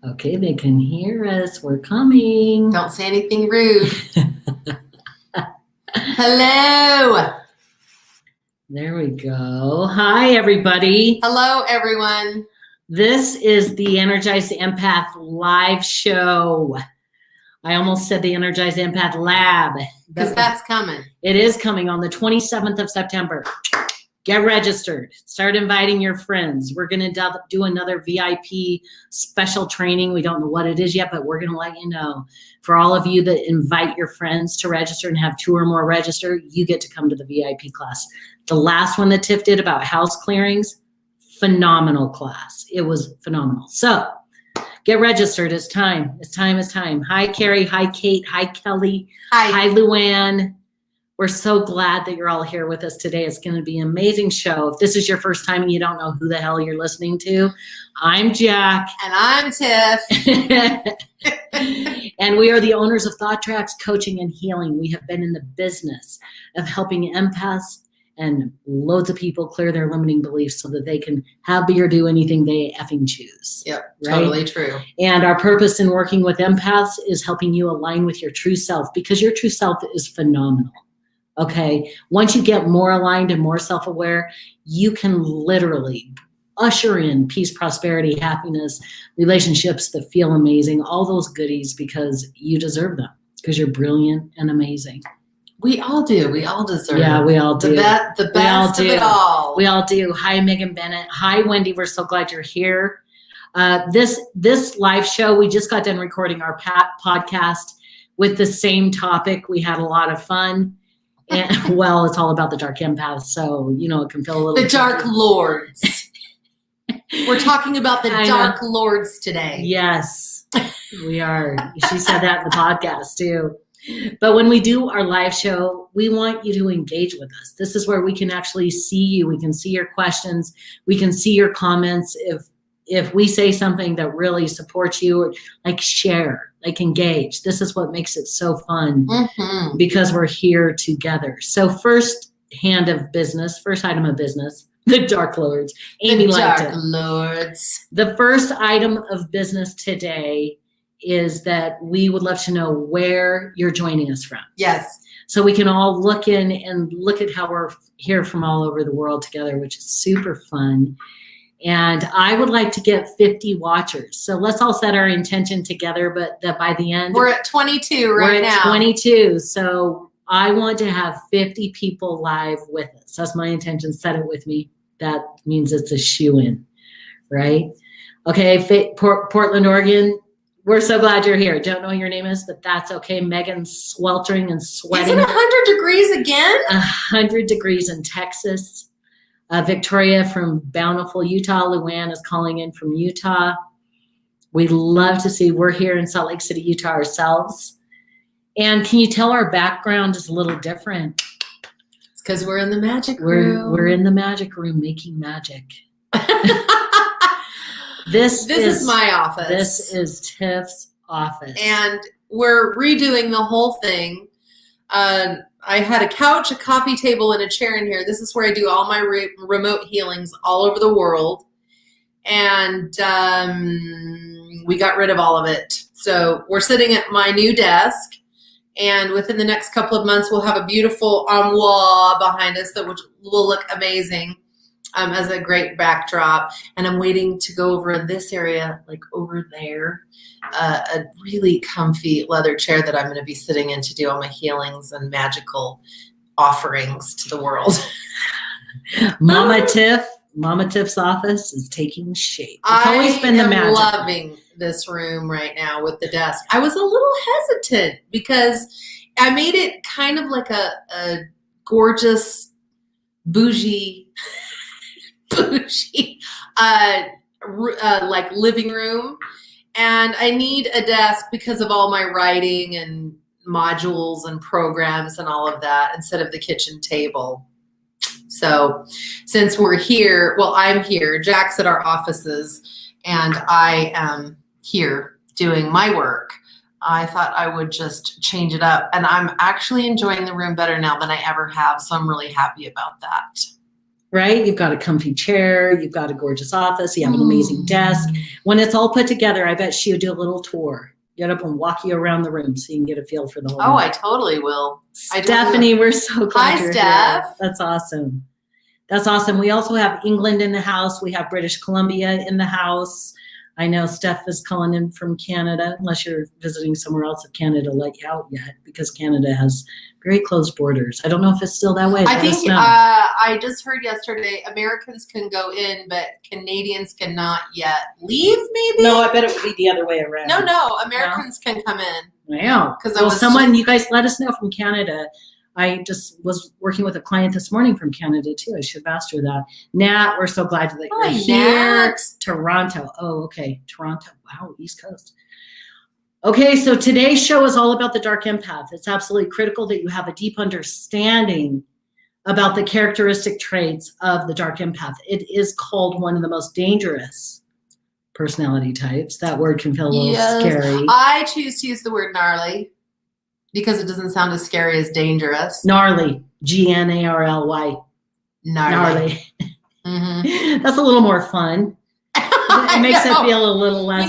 Okay, they can hear us. We're coming. Don't say anything rude. Hello. There we go. Hi, everybody. Hello, everyone. This is the Energized Empath live show. I almost said the Energized Empath lab. Because that's coming. It is coming on the 27th of September. Get registered. Start inviting your friends. We're going to do another VIP special training. We don't know what it is yet, but we're going to let you know. For all of you that invite your friends to register and have 2 or more register, you get to come to the VIP class. The last one that Tiff did about house clearings, phenomenal class. It was phenomenal. So get registered. It's time. It's time. It's time. Hi, Carrie. Hi, Kate. Hi, Kelly. Hi, Luann. We're so glad that you're all here with us today. It's going to be an amazing show. If this is your first time and you don't know who the hell you're listening to, I'm Jack. And I'm Tiff. And we are the owners of Thought Tracks Coaching and Healing. We have been in the business of helping empaths and loads of people clear their limiting beliefs so that they can have, be, or do anything they effing choose. Yep, right? Totally true. And our purpose in working with empaths is helping you align with your true self, because your true self is phenomenal. Okay, once you get more aligned and more self-aware, you can literally usher in peace, prosperity, happiness, relationships that feel amazing, all those goodies, because you deserve them, because you're brilliant and amazing. We all do. We all deserve. Yeah, we all do. The best of it all. We all do. Hi, Megan Bennett. Hi, Wendy. We're so glad you're here. This live show, we just got done recording our podcast with the same topic. We had a lot of fun. And well, it's all about the Dark Empath, so it can feel a little. The Dark Lords. We're talking about the Dark Lords today. Yes, we are. She said that in the podcast too. But when we do our live show, we want you to engage with us. This is where we can actually see you. We can see your questions. We can see your comments. If we say something that really supports you, or like share, like engage, this is what makes it so fun, because we're here together. So first item of business, the Dark Lords. Amy liked it. Dark Lords. The first item of business today is that we would love to know where you're joining us from. Yes. So we can all look at how we're here from all over the world together, which is super fun. And I would like to get 50 watchers. So let's all set our intention together, but that by the end. We're at 22 right now. We're at 22. So I want to have 50 people live with us. That's my intention. Set it with me. That means it's a shoo-in, right? Okay, Portland, Oregon. We're so glad you're here. Don't know what your name is, but that's okay. Megan's sweltering and sweating. Is it 100 degrees again? 100 degrees in Texas. Victoria from Bountiful, Utah. Luann is calling in from Utah. We love to see. We're here in Salt Lake City, Utah ourselves. And can you tell our background is a little different? It's because we're in the magic room. We're in the magic room making magic. This is my office. This is Tiff's office. And we're redoing the whole thing. I had a couch, a coffee table, and a chair in here. This is where I do all my remote healings all over the world. And we got rid of all of it. So we're sitting at my new desk. And within the next couple of months, we'll have a beautiful armoire behind us that will look amazing as a great backdrop. And I'm waiting to go over in this area, like over there, a really comfy leather chair that I'm going to be sitting in to do all my healings and magical offerings to the world. Mama Tiff's office is taking shape. It's always been the magic. Loving this room right now with the desk. I was a little hesitant because I made it kind of like a gorgeous, bougie, like living room. And I need a desk because of all my writing and modules and programs and all of that instead of the kitchen table. So since we're here, well, I'm here, Jack's at our offices, and I am here doing my work. I thought I would just change it up. And I'm actually enjoying the room better now than I ever have. So I'm really happy about that. right? You've got a comfy chair, you've got a gorgeous office, you have an amazing desk. When it's all put together, I bet she would do a little tour. Get up and walk you around the room so you can get a feel for the whole room. I totally will. Stephanie, we're so glad Hi, you're Steph. here. That's awesome. That's awesome. We also have England in the house. We have British Columbia in the house. I know Steph is calling in from Canada, unless you're visiting somewhere else if Canada let you out yet, because Canada has very closed borders. I don't know if it's still that way. I think I just heard yesterday Americans can go in, but Canadians cannot yet leave, maybe? No, I bet it would be the other way around. No, Americans can come in. Wow. You guys let us know from Canada. I just was working with a client this morning from Canada too. I should have asked her that. Nat, we're so glad that you're here. Toronto. Oh, okay. Toronto. Wow, East Coast. Okay, so today's show is all about the Dark Empath. It's absolutely critical that you have a deep understanding about the characteristic traits of the Dark Empath. It is called one of the most dangerous personality types. That word can feel a little scary. I choose to use the word gnarly, because it doesn't sound as scary as dangerous. Gnarly. Gnarly. Gnarly. Mm-hmm. That's a little more fun. It makes it feel a little less.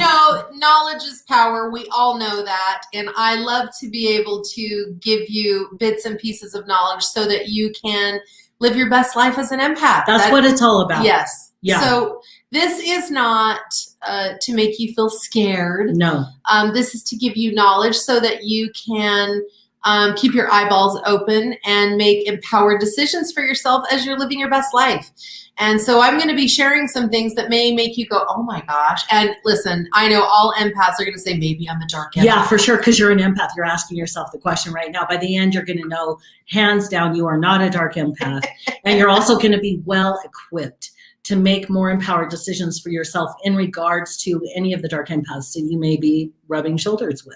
Knowledge is power. We all know that. And I love to be able to give you bits and pieces of knowledge so that you can live your best life as an empath. That's what it's all about. Yes. Yeah. So this is not to make you feel scared. No. This is to give you knowledge so that you can keep your eyeballs open and make empowered decisions for yourself as you're living your best life. And so I'm going to be sharing some things that may make you go, oh my gosh. And listen, I know all empaths are going to say, maybe I'm a dark empath. Yeah, for sure, because you're an empath. You're asking yourself the question right now. By the end, you're going to know, hands down, you are not a dark empath. And you're also going to be well equipped to make more empowered decisions for yourself in regards to any of the dark empaths that you may be rubbing shoulders with.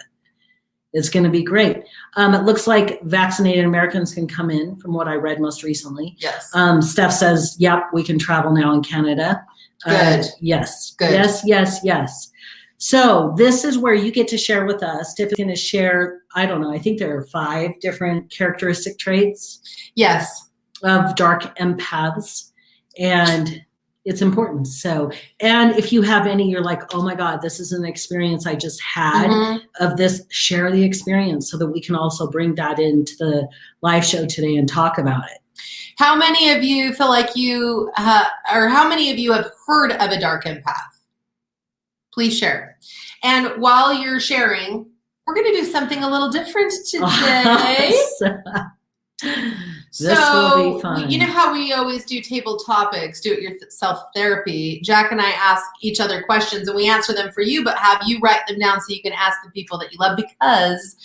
It's going to be great. It looks like vaccinated Americans can come in, from what I read most recently. Yes. Steph says, yep, we can travel now in Canada. Good. Yes. Good. Yes. So this is where you get to share with us. Steph is going to share, I don't know, I think there are 5 different characteristic traits. Yes. Of dark empaths. And it's important. So, and if you have any, you're like, oh my God, this is an experience I just had of this, share the experience so that we can also bring that into the live show today and talk about it. How many of you feel like you, or how many of you have heard of a dark empath? Please share. And while you're sharing, we're going to do something a little different today. This will be fun. You know how we always do table topics, do it yourself therapy. Jack and I ask each other questions and we answer them for you, but have you write them down so you can ask the people that you love, because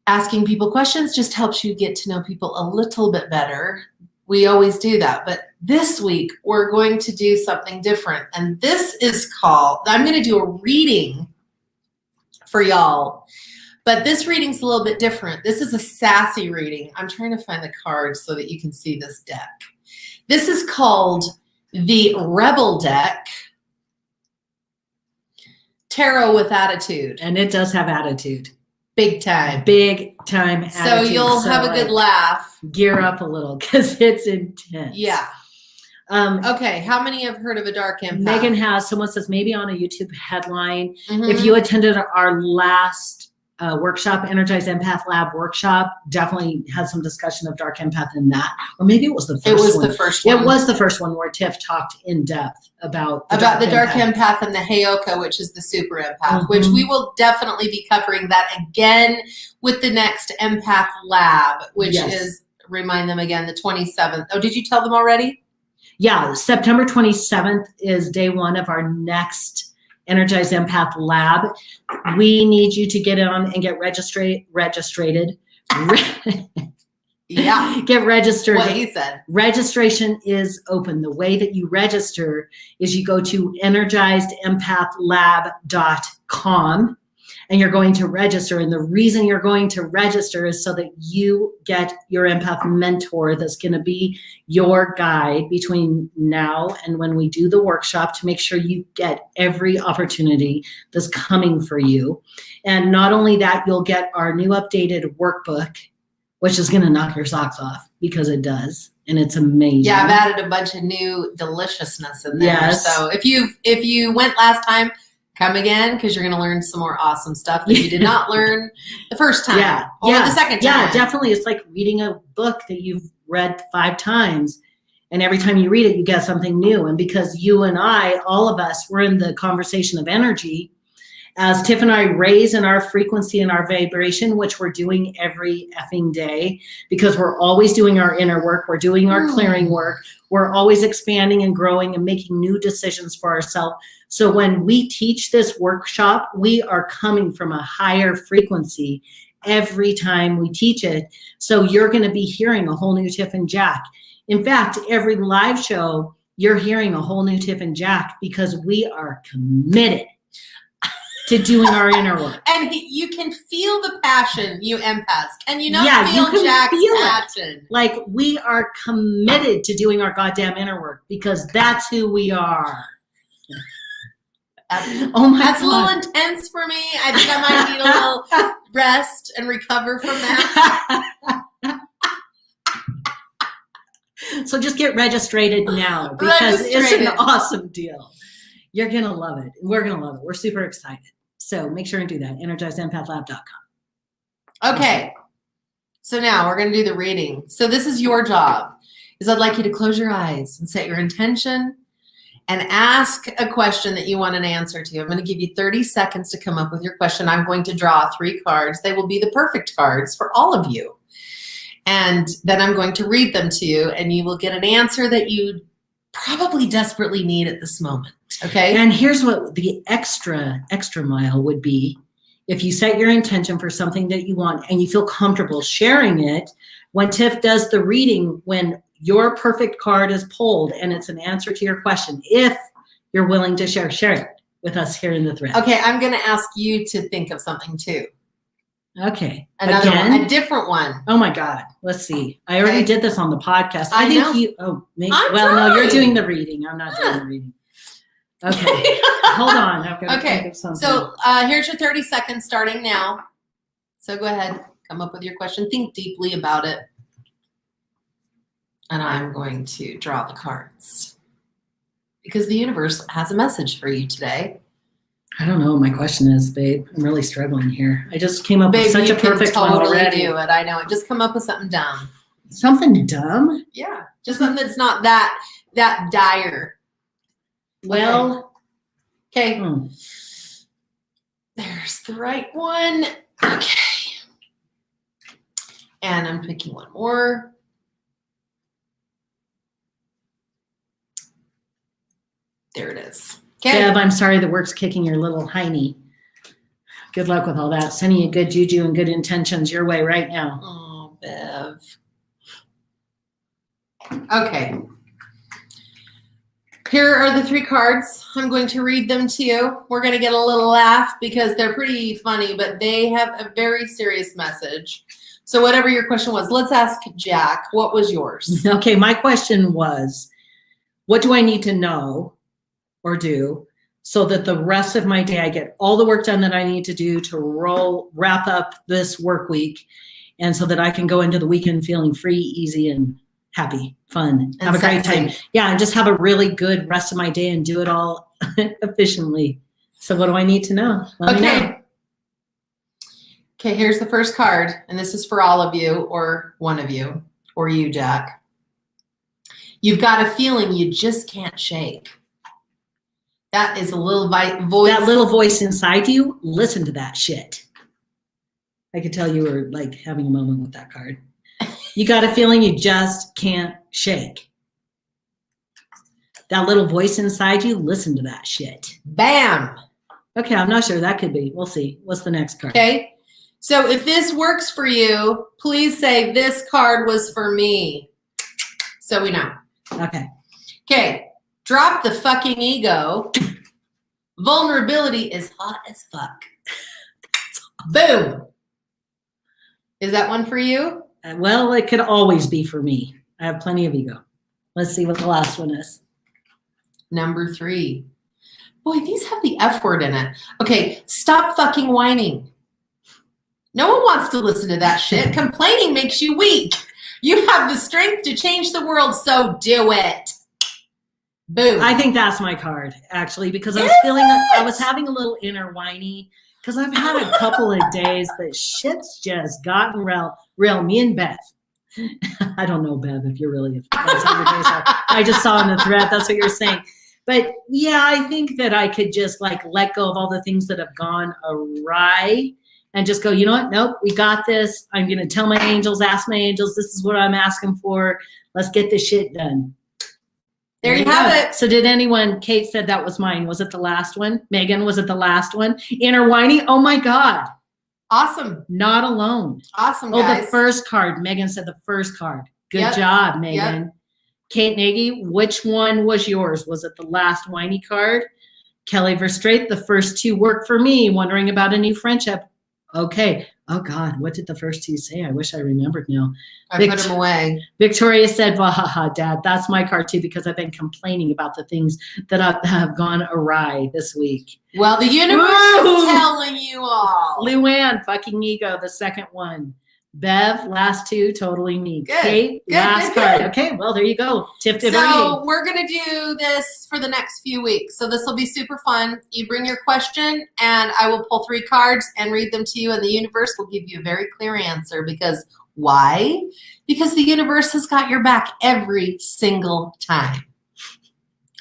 asking people questions just helps you get to know people a little bit better. We always do that. But this week we're going to do something different. And this is called, I'm going to do a reading for y'all. But this reading's a little bit different. This is a sassy reading. I'm trying to find the cards so that you can see this deck. This is called the Rebel Deck, Tarot with Attitude. And it does have attitude. Big time. Big time attitude. So you'll have a good laugh. Gear up a little because it's intense. Yeah. Okay, how many have heard of a dark empath? Megan has. Someone says maybe on a YouTube headline. If you attended our last workshop, Energized Empath Lab workshop, definitely had some discussion of dark empath in that. Or maybe it was the first one. It was the first one. It was the first one where Tiff talked in depth about the dark empath and the Heyoka, which is the super empath, which we will definitely be covering that again with the next Empath Lab, which is, remind them again, the 27th. Oh, did you tell them already? Yeah, September 27th is day 1 of our next Energized Empath Lab. We need you to get on and get registered. Yeah. Get registered. What he said. Registration is open. The way that you register is you go to energizedempaathlab.com and you're going to register. And the reason you're going to register is so that you get your empath mentor that's going to be your guide between now and when we do the workshop to make sure you get every opportunity that's coming for you. And not only that, you'll get our new updated workbook, which is going to knock your socks off because it does. and it's amazing. Yeah, I've added a bunch of new deliciousness in there. Yes. So if you went last time, come again, because you're going to learn some more awesome stuff that you did not learn the first time or the second time. Yeah, definitely. It's like reading a book that you've read 5 times, and every time you read it, you get something new. And because you and I, all of us, we're in the conversation of energy, as Tiff and I raise in our frequency and our vibration, which we're doing every effing day, because we're always doing our inner work, we're doing our clearing work, we're always expanding and growing and making new decisions for ourselves. So when we teach this workshop, we are coming from a higher frequency every time we teach it. So you're going to be hearing a whole new Tiff and Jack. In fact, every live show, you're hearing a whole new Tiff and Jack, because we are committed to doing our inner work. And you can feel the passion, you empaths. Can you not you feel can Jack's feel it. passion? Like, we are committed to doing our goddamn inner work, because that's who we are. That's God. a little intense for me. I think I might need a little rest and recover from that. So just get registered now, because it's an awesome deal. You're going to love it. We're going to love it. We're super excited. So make sure and do that. EnergizedEmpathLab.com. Okay. So now we're going to do the reading. So this is your job. I'd like you to close your eyes and set your intention and ask a question that you want an answer to. I'm going to give you 30 seconds to come up with your question. I'm going to draw 3 cards. They will be the perfect cards for all of you. And then I'm going to read them to you, and you will get an answer that you probably desperately need at this moment. Okay. And here's what the extra mile would be. If you set your intention for something that you want and you feel comfortable sharing it, when Tiff does the reading, when your perfect card is pulled and it's an answer to your question, if you're willing to share it with us here in the thread. Okay. I'm going to ask you to think of something too. Okay. Another one, a different one. Oh my God. Let's see. I already did this on the podcast. I think know. Maybe. I'm well, trying. no, you're doing the reading. I'm not doing the reading. Okay. Hold on. I've got to think of something. So here's your 30 seconds starting now. So go ahead. Come up with your question. Think deeply about it. And I'm going to draw the cards, because the universe has a message for you today. I don't know what my question is, babe. I'm really struggling here. I just came up with such a perfect one already. Do it. I know it. Just come up with something dumb. Something dumb? Yeah. Just something that's not that dire. Well. Okay. There's the right one. Okay. And I'm picking one more. There it is. Okay. Deb, I'm sorry the work's kicking your little hiney. Good luck with all that. Sending you good juju and good intentions your way right now. Oh, Bev. Okay. Here are the 3 cards. I'm going to read them to you. We're going to get a little laugh because they're pretty funny, but they have a very serious message. So whatever your question was, let's ask Jack. What was yours? Okay, my question was, what do I need to know or do so that the rest of my day I get all the work done that I need to do to wrap up this work week, and so that I can go into the weekend feeling free, easy, and happy, fun, have a great time. Yeah, and just have a really good rest of my day and do it all efficiently. So what do I need to know? Let me know. Okay, here's the first card, and this is for all of you, or one of you, or you, Jack. You've got a feeling you just can't shake. That is a little voice. That little voice inside you, listen to that shit. I could tell you were like having a moment with that card. You got a feeling you just can't shake. That little voice inside you, listen to that shit. Bam. Okay, I'm not sure. That could be. We'll see. What's the next card? Okay. So if this works for you, please say this card was for me. So we know. Okay. Okay. Drop the fucking ego. Vulnerability is hot as fuck. Boom. Is that one for you? Well, it could always be for me. I have plenty of ego. Let's see what the last one is. Number 3. Boy, these have the F word in it. Okay, stop fucking whining. No one wants to listen to that shit. Complaining makes you weak. You have the strength to change the world, so do it. Boom. I think that's my card, actually, because I was having a little inner whiny, because I've had a couple of days that shit's just gotten real. Me and Beth. I don't know, Bev, if you're really, that's how your days are. I just saw in the thread, that's what you're saying. But yeah, I think that I could just like let go of all the things that have gone awry and just go, you know what? Nope, we got this. I'm going to tell my angels, ask my angels, this is what I'm asking for. Let's get this shit done. There you have it. So did anyone, Kate said that was mine. Was it the last one? Megan, was it the last one? Inner whiny? Oh my God. Awesome. Not alone. Awesome, guys. Oh, the first card. Megan said the first card. Good job, Megan. Yep. Kate Nagy, which one was yours? Was it the last whiny card? Kelly Verstraete, the first two work for me. Wondering about a new friendship. Okay. Oh God, what did the first two say? I wish I remembered now. I put them away. Victoria said, "Wahaha, Dad, that's my card too, because I've been complaining about the things that have gone awry this week." Well, the universe is telling you all. Luann, fucking ego, the second one. Bev, last two, totally me. Good. Kate, last card. Okay, well, there you go. Tip did So we're going to do this for the next few weeks. So this will be super fun. You bring your question, and I will pull 3 cards and read them to you, and the universe will give you a very clear answer. Because why? Because the universe has got your back every single time.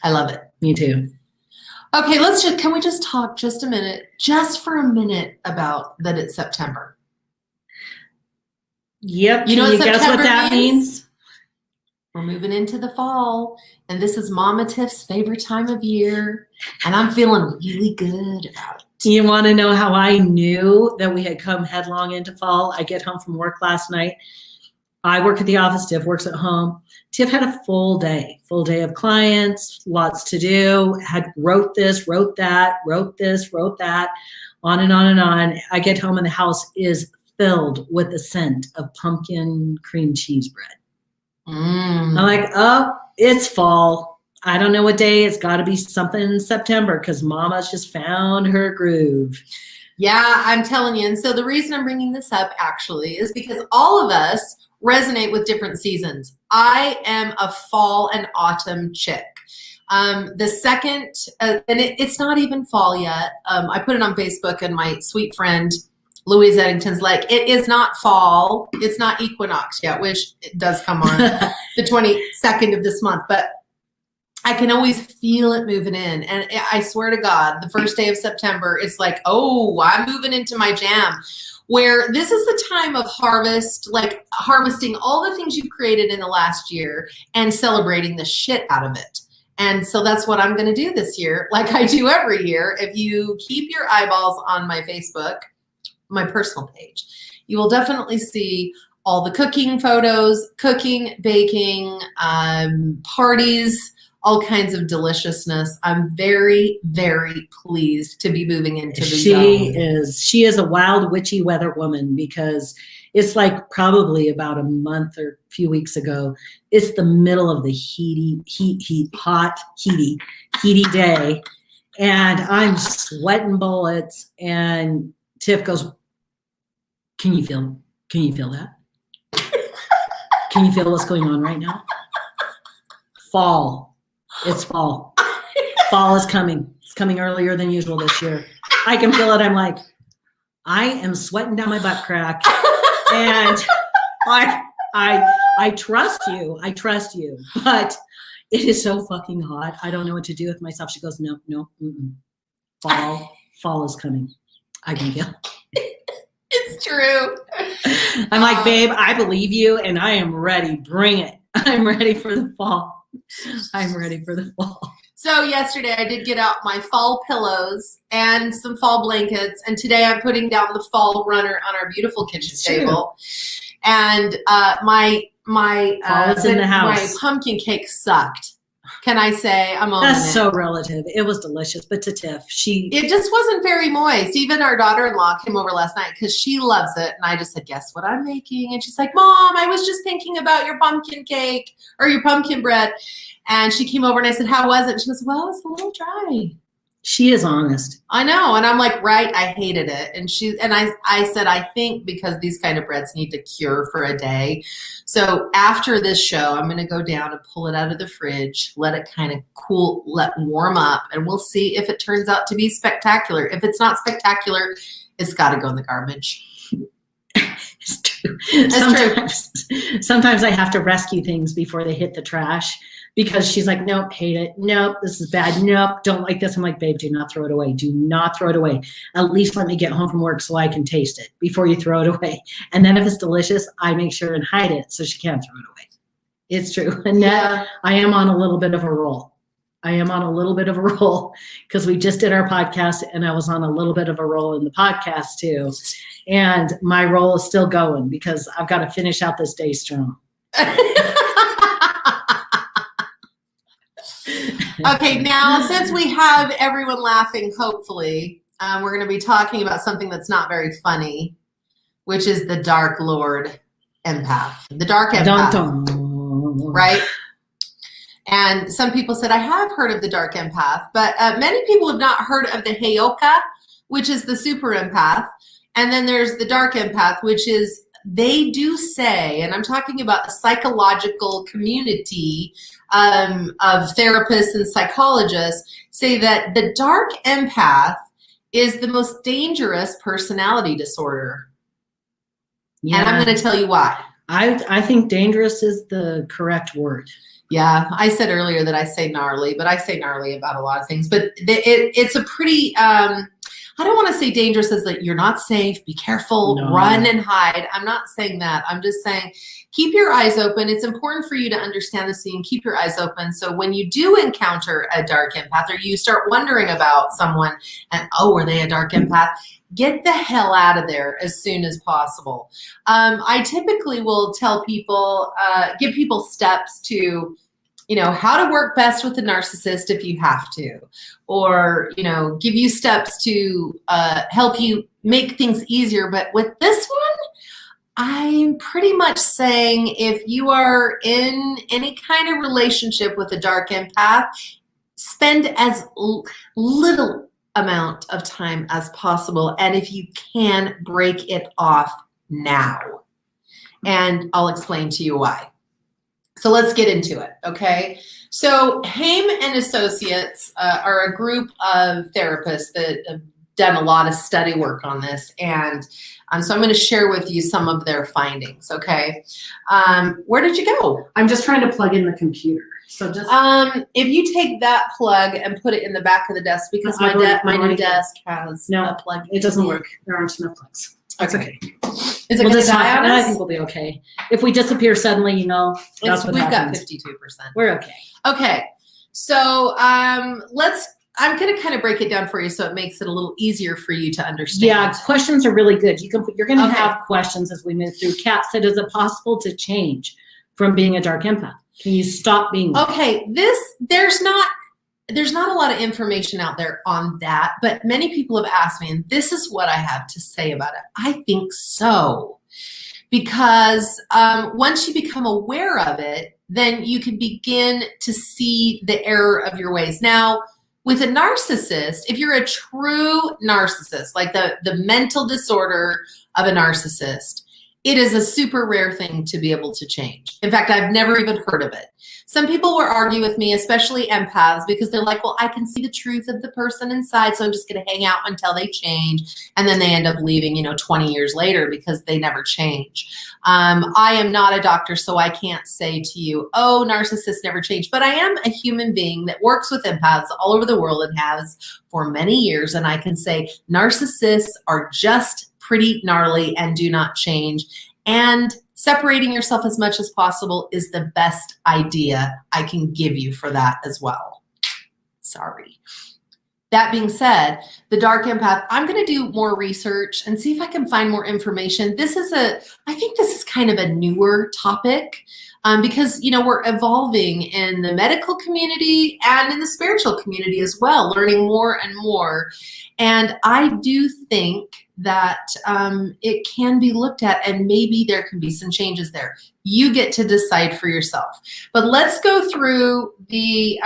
I love it. Me too. Okay, can we just talk just for a minute about that it's September? Yep. You know what guess what that means? We're moving into the fall, and this is Mama Tiff's favorite time of year, and I'm feeling really good about it. You want to know how I knew that we had come headlong into fall? I get home from work last night. I work at the office. Tiff works at home. Tiff had a full day of clients, lots to do, wrote this, wrote that, wrote this, wrote that, on and on and on. I get home and the house is filled with the scent of pumpkin cream cheese bread. I'm like, oh, it's fall. I don't know what day. It's got to be something in September because Mama's just found her groove. Yeah, I'm telling you. And so the reason I'm bringing this up actually is because all of us resonate with different seasons. I am a fall and autumn chick. The second, and it's not even fall yet. I put it on Facebook, and my sweet friend Louise Eddington's like, it is not fall. It's not equinox yet, which it does come on the 22nd of this month. But I can always feel it moving in. And I swear to God, the first day of September, it's like, oh, I'm moving into my jam. Where this is the time of harvest, like harvesting all the things you've created in the last year and celebrating the shit out of it. And so that's what I'm going to do this year, like I do every year. If you keep your eyeballs on my Facebook, my personal page, you will definitely see all the cooking photos, cooking, baking, parties, all kinds of deliciousness. I'm very, very pleased to be moving into the zone. She is a wild, witchy weather woman, because it's like probably about a month or a few weeks ago. It's the middle of the hot, heaty day. And I'm sweating bullets. And Tiff goes, can you feel that? Can you feel what's going on right now? Fall. It's fall. Fall is coming. It's coming earlier than usual this year. I can feel it. I'm like, I am sweating down my butt crack. And I trust you. I trust you. But it is so fucking hot. I don't know what to do with myself. She goes, no. Fall is coming. I can feel it. It's true. I'm like, babe, I believe you and I am ready. Bring it. I'm ready for the fall. I'm ready for the fall. So yesterday I did get out my fall pillows and some fall blankets. And today I'm putting down the fall runner on our beautiful kitchen table. And my fall is in the house. My pumpkin cake sucked. Can I say I'm on That's so relative. It was delicious, but to Tiff, it just wasn't very moist. Even our daughter-in-law came over last night because she loves it, and I just said, "Guess what I'm making?" And she's like, "Mom, I was just thinking about your pumpkin cake or your pumpkin bread." And she came over and I said, "How was it?" She goes, "Well, it's a little dry." She is honest. I know. And I'm like, right, I hated it. And I said, I think because these kind of breads need to cure for a day. So after this show, I'm going to go down and pull it out of the fridge, let it kind of cool, warm up, and we'll see if it turns out to be spectacular. If it's not spectacular, it's got to go in the garbage. It's true. Sometimes I have to rescue things before they hit the trash because she's like, nope, hate it. Nope, this is bad. Nope, don't like this. I'm like, babe, do not throw it away. Do not throw it away. At least let me get home from work so I can taste it before you throw it away. And then if it's delicious, I make sure and hide it so she can't throw it away. It's true. And that I am on a little bit of a roll. Because we just did our podcast and I was on a little bit of a roll in the podcast too. And my roll is still going because I've got to finish out this day strong. Okay, now since we have everyone laughing, hopefully, we're going to be talking about something that's not very funny, which is the Dark Lord Empath. The Dark Empath. Dun, dun. Right? And some people said, I have heard of the Dark Empath, but many people have not heard of the Heyoka, which is the Super Empath. And then there's the Dark Empath, which is, they do say, and I'm talking about the psychological community of therapists and psychologists, say that the Dark Empath is the most dangerous personality disorder. Yeah. And I'm going to tell you why. I think dangerous is the correct word. Yeah, I said earlier that I say gnarly, but I say gnarly about a lot of things. But it's a pretty, I don't want to say dangerous as that you're not safe, be careful, run and hide. I'm not saying that. I'm just saying keep your eyes open. It's important for you to understand the scene, keep your eyes open. So when you do encounter a dark empath or you start wondering about someone and, oh, are they a dark empath? Get the hell out of there as soon as possible. I typically will tell people, give people steps to, how to work best with a narcissist if you have to, or, give you steps to help you make things easier. But with this one, I'm pretty much saying if you are in any kind of relationship with a dark empath, spend as little amount of time as possible. And if you can, break it off now. And I'll explain to you why. So let's get into it, okay? So Haim and Associates are a group of therapists that have done a lot of study work on this. And so I'm going to share with you some of their findings, okay? Where did you go? I'm just trying to plug in the computer. So just if you take that plug and put it in the back of the desk, because my new desk has a plug. It doesn't work. There aren't enough plugs. That's okay. Is it going to die on us? I think we'll be okay. If we disappear suddenly, that's what we've happens. Got 52%. We're okay. Okay. So I'm going to kind of break it down for you so it makes it a little easier for you to understand. Yeah, questions are really good. You're going to have questions as we move through. Kat said, is it possible to change from being a dark empath? Can you stop being that? Okay, there's not a lot of information out there on that, but many people have asked me, and this is what I have to say about it. I think so. Because once you become aware of it, then you can begin to see the error of your ways. Now, with a narcissist, if you're a true narcissist, like the mental disorder of a narcissist, it is a super rare thing to be able to change. In fact, I've never even heard of it. Some people will argue with me, especially empaths, because they're like, well, I can see the truth of the person inside, so I'm just going to hang out until they change. And then they end up leaving, 20 years later because they never change. I am not a doctor, so I can't say to you, oh, narcissists never change. But I am a human being that works with empaths all over the world and has for many years. And I can say narcissists are just pretty gnarly and do not change. And separating yourself as much as possible is the best idea I can give you for that as well. Sorry. That being said, the dark empath, I'm going to do more research and see if I can find more information. I think this is kind of a newer topic because, we're evolving in the medical community and in the spiritual community as well, learning more and more. And I do think that it can be looked at and maybe there can be some changes there. You get to decide for yourself. But let's go through the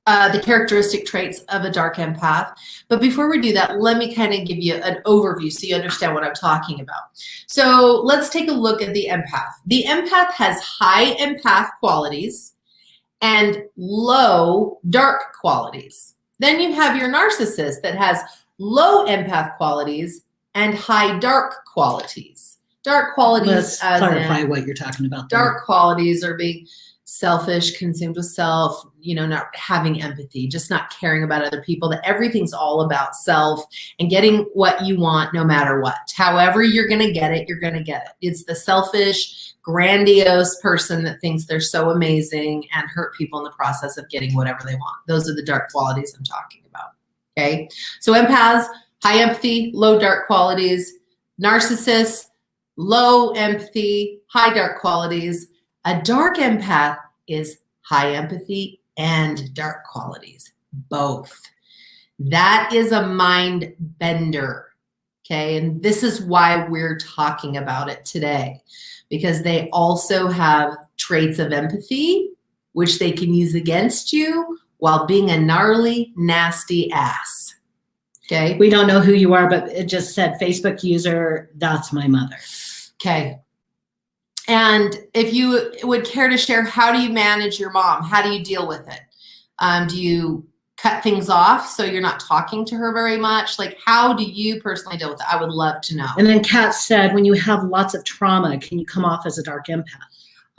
the characteristic traits of a dark empath. But before we do that, let me kind of give you an overview so you understand what I'm talking about. So let's take a look at the empath. The empath has high empath qualities and low dark qualities. Then you have your narcissist that has low empath qualities and high dark qualities. Dark qualities, Let's clarify what you're talking about there. Dark qualities are being selfish, consumed with self, not having empathy, just not caring about other people, that everything's all about self and getting what you want no matter what. However you're going to get it, you're going to get it. It's the selfish, grandiose person that thinks they're so amazing and hurt people in the process of getting whatever they want. Those are the dark qualities I'm talking about. Okay. So empaths, high empathy, low dark qualities. Narcissists, low empathy, high dark qualities. A dark empath is high empathy and dark qualities, both. That is a mind bender, okay? And this is why we're talking about it today, because they also have traits of empathy, which they can use against you while being a gnarly, nasty ass, okay? We don't know who you are, but it just said Facebook user, that's my mother. Okay. And if you would care to share, how do you manage your mom? How do you deal with it? Do you cut things off so you're not talking to her very much? Like, how do you personally deal with it? I would love to know. And then Kat said, when you have lots of trauma, can you come off as a dark empath?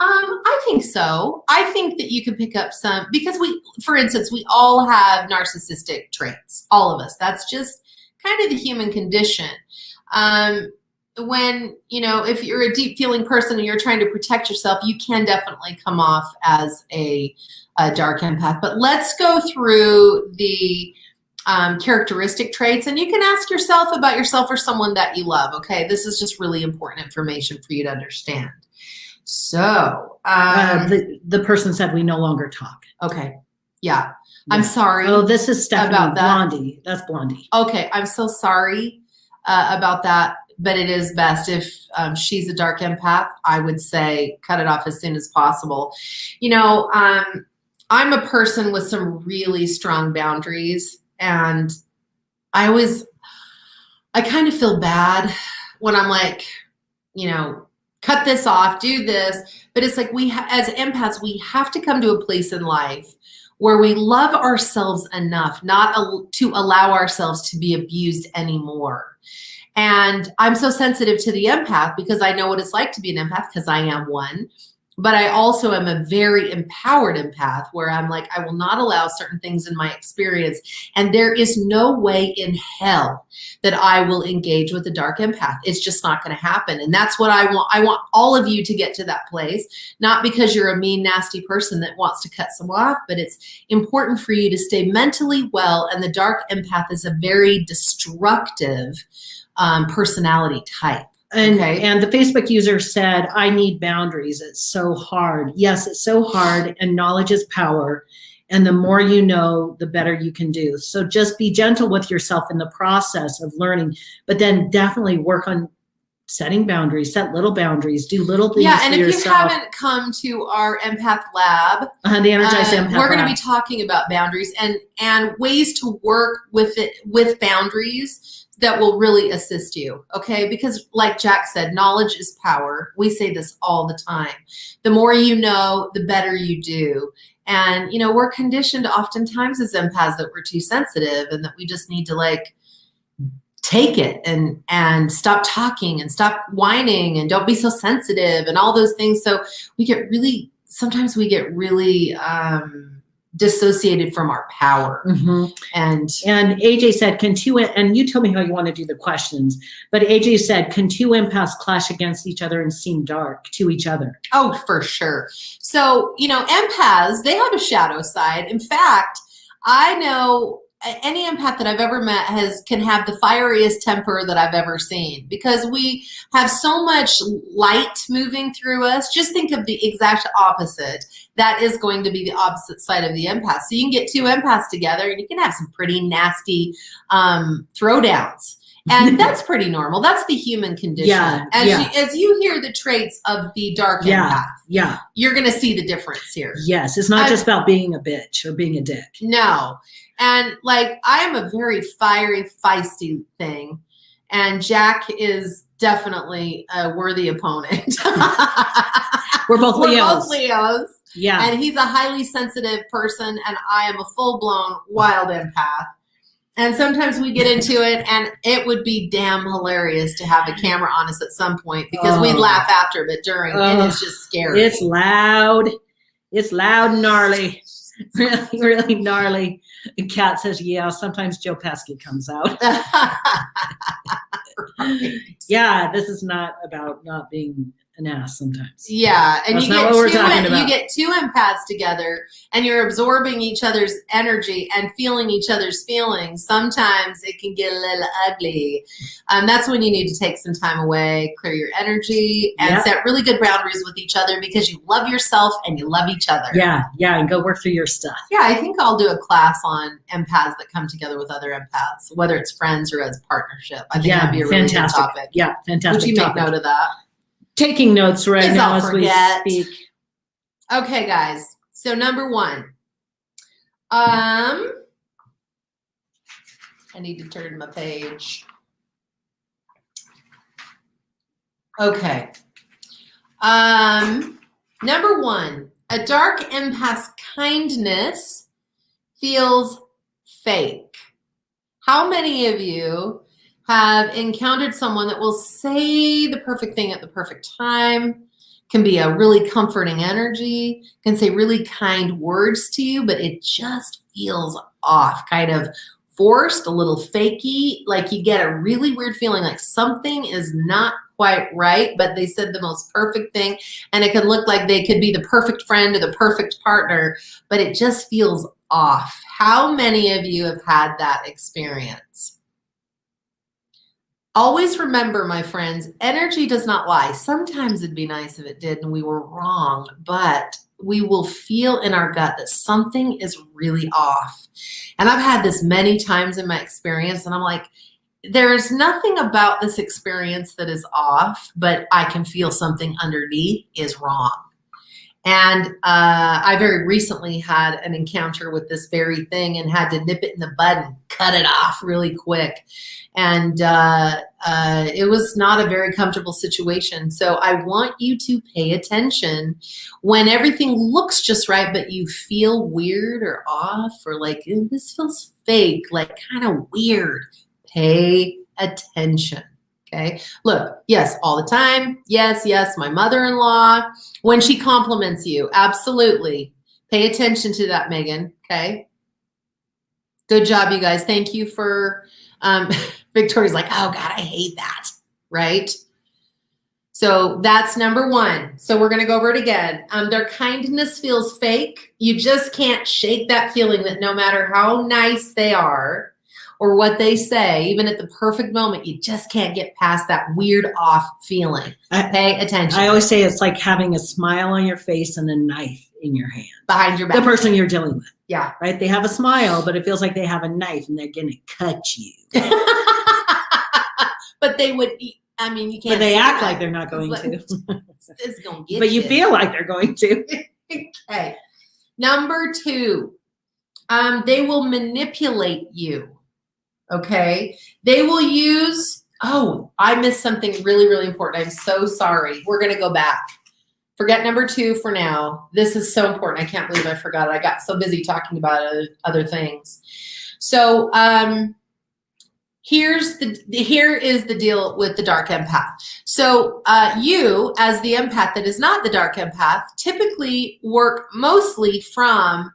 I think so. I think that you can pick up some, because for instance, we all have narcissistic traits, all of us. That's just kind of the human condition. When, if you're a deep feeling person and you're trying to protect yourself, you can definitely come off as a dark empath. But let's go through the characteristic traits, and you can ask yourself about yourself or someone that you love. Okay. This is just really important information for you to understand. So, the person said we no longer talk. Okay. Yeah. I'm sorry. Oh, this is Stephanie about that. Blondie. That's Blondie. Okay. I'm so sorry about that. But it is best if she's a dark empath, I would say cut it off as soon as possible. I'm a person with some really strong boundaries, and I kind of feel bad when I'm like, cut this off, do this. But it's like as empaths, we have to come to a place in life where we love ourselves enough not to allow ourselves to be abused anymore. And I'm so sensitive to the empath because I know what it's like to be an empath, because I am one. But I also am a very empowered empath where I'm like, I will not allow certain things in my experience. And there is no way in hell that I will engage with a dark empath. It's just not going to happen. And that's what I want. I want all of you to get to that place, not because you're a mean, nasty person that wants to cut someone off, but it's important for you to stay mentally well. And the dark empath is a very destructive personality type. And the Facebook user said, I need boundaries. It's so hard. Yes, it's so hard, and knowledge is power. And the more you know, the better you can do. So just be gentle with yourself in the process of learning, but then definitely work on setting boundaries, set little boundaries, do little things Yeah, and for if yourself. you haven't come to our empath lab, The Energized Empath we're going to Lab. be talking about boundaries and ways to work with boundaries that will really assist you, okay? Because like Jack said, knowledge is power. We say this all the time. The more you know, the better you do. And, we're conditioned oftentimes as empaths that we're too sensitive and that we just need to take it and stop talking and stop whining and don't be so sensitive and all those things. So sometimes we get really dissociated from our power. Mm-hmm. And AJ said, and you tell me how you want to do the questions, but AJ said, can two empaths clash against each other and seem dark to each other? Oh, for sure. So, empaths, they have a shadow side. In fact, I know any empath that I've ever met can have the fieriest temper that I've ever seen, because we have so much light moving through us. Just think of the exact opposite. That is going to be the opposite side of the empath. So you can get two empaths together and you can have some pretty nasty throwdowns. And that's pretty normal. That's the human condition. Yeah, as you hear the traits of the dark empath, you're going to see the difference here. Yes, it's not just about being a bitch or being a dick. No. And like, I am a very fiery, feisty thing. And Jack is definitely a worthy opponent. We're both Leos. Yeah. And he's a highly sensitive person, and I am a full-blown wild empath. And sometimes we get into it, and it would be damn hilarious to have a camera on us at some point, because we'd laugh after, but during, it is just scary. It's loud. It's loud and gnarly. Really, really gnarly. And Kat says, yeah, sometimes Joe Pesky comes out. Right. Yeah, this is not about not being an ass sometimes. Yeah, and That's not what we're talking about. You get two empaths together, and you're absorbing each other's energy and feeling each other's feelings. Sometimes it can get a little ugly. That's when you need to take some time away, clear your energy, and set really good boundaries with each other, because you love yourself and you love each other. Yeah, and go work through your stuff. Yeah, I think I'll do a class on empaths that come together with other empaths, whether it's friends or as partnership. I think that'd be a really good topic. Yeah, fantastic. Would you make note of that? Taking notes right now as we speak. Okay, guys. So number 1. I need to turn my page. Okay. Number 1, a dark empath's kindness feels fake. How many of you have encountered someone that will say the perfect thing at the perfect time, can be a really comforting energy, can say really kind words to you, but it just feels off, kind of forced, a little fakey, like you get a really weird feeling like something is not quite right, but they said the most perfect thing, and it can look like they could be the perfect friend or the perfect partner, but it just feels off. How many of you have had that experience? Always remember, my friends, energy does not lie. Sometimes it'd be nice if it did and we were wrong, but we will feel in our gut that something is really off. And I've had this many times in my experience, and I'm like, there's nothing about this experience that is off, but I can feel something underneath is wrong. And I very recently had an encounter with this very thing and had to nip it in the bud and cut it off really quick. And it was not a very comfortable situation. So I want you to pay attention when everything looks just right, but you feel weird or off, or like, this feels fake, like kind of weird. Pay attention. Okay. Look, yes, all the time. Yes, my mother-in-law, when she compliments you, absolutely. Pay attention to that, Megan. Okay. Good job, you guys. Thank you for, Victoria's like, oh God, I hate that. Right. So that's number 1. So we're going to go over it again. Their kindness feels fake. You just can't shake that feeling that no matter how nice they are, or what they say, even at the perfect moment, you just can't get past that weird off feeling. Pay attention. I always say it's like having a smile on your face and a knife in your hand. Behind your back. The person you're dealing with. Yeah. Right? They have a smile, but it feels like they have a knife and they're going to cut you. But they would, I mean, you can't. But they act like they're not going to. It's going to get but you feel like they're going to. Okay. Number 2, they will manipulate you. Okay. They will use, oh, I missed something really, really important. I'm so sorry. We're going to go back. Forget number 2 for now. This is so important. I can't believe I forgot it. I got so busy talking about other things. So here is the deal with the dark empath. So you, as the empath that is not the dark empath, typically work mostly from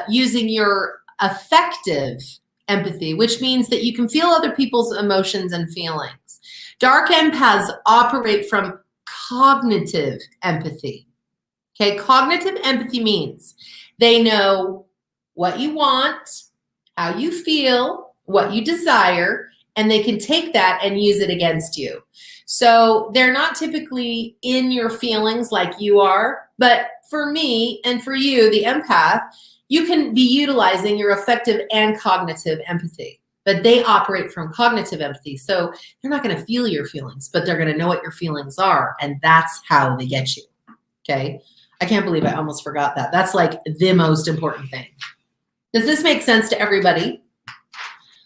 using your affective empathy, which means that you can feel other people's emotions and feelings. Dark empaths operate from cognitive empathy. Okay, cognitive empathy means they know what you want, how you feel, what you desire, and they can take that and use it against you. So they're not typically in your feelings like you are, but for me and for you, the empath, you can be utilizing your affective and cognitive empathy. but they operate from cognitive empathy. So they're not going to feel your feelings, but they're going to know what your feelings are. And that's how they get you. Okay. I can't believe I almost forgot that. That's like the most important thing. Does this make sense to everybody?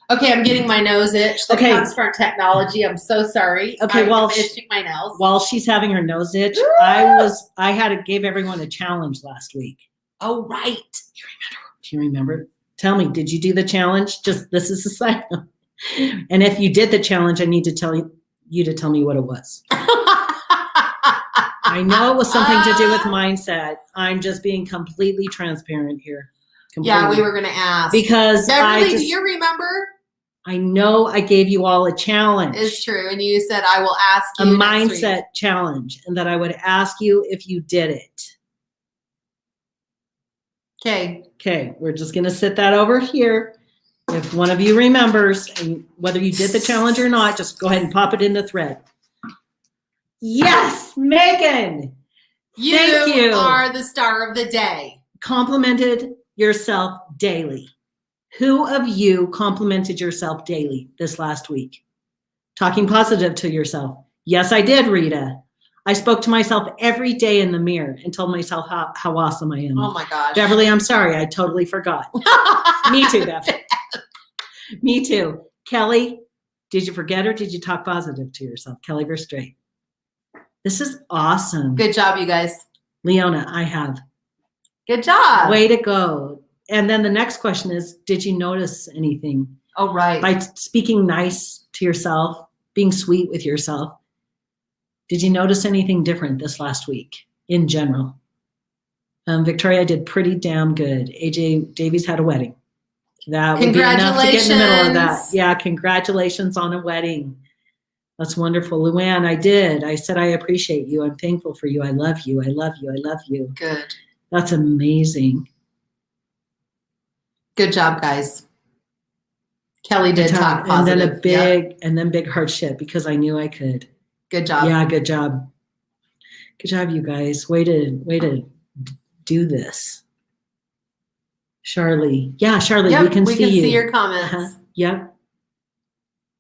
Okay, I'm getting my nose itch. That comes from technology. I'm so sorry. Okay, I'm itching my nails. While she's having her nose itch, gave everyone a challenge last week. Oh, right. Do you remember? Tell me, did you do the challenge? This is a side note. And if you did the challenge, I need to tell you to tell me what it was. I know it was something to do with mindset. I'm just being completely transparent here. Completely. Yeah, we were going to ask. Because Beverly, do you remember? I know I gave you all a challenge. It's true. And you said, I will ask you a mindset challenge, and that I would ask you if you did it. Okay, we're just going to sit that over here. If one of you remembers, and whether you did the challenge or not, just go ahead and pop it in the thread. Yes, Megan. Thank you. Are the star of the day. Complimented yourself daily. Who of you complimented yourself daily this last week? Talking positive to yourself. Yes, I did, Rita. I spoke to myself every day in the mirror and told myself how awesome I am. Oh my gosh. Beverly, I'm sorry. I totally forgot. Me too, Beverly. Me too. Kelly, did you forget or did you talk positive to yourself? Kelly Verstraight. This is awesome. Good job, you guys. Leona, I have. Good job. Way to go. And then the next question is, did you notice anything? Oh, right. By speaking nice to yourself, being sweet with yourself, did you notice anything different this last week in general? Victoria did pretty damn good. AJ Davies had a wedding. That would be enough to get in the middle of that. Yeah, congratulations on a wedding. That's wonderful. Luann, I did. I said, I appreciate you. I'm thankful for you. I love you. I love you. I love you. Good. That's amazing. Good job, guys. Kelly did talk positive. And then big hardship because I knew I could. Good job. Yeah, good job. Good job, you guys. Way to do this. Charlie. Yeah, Charlie, yep, we can see your comments. Yep.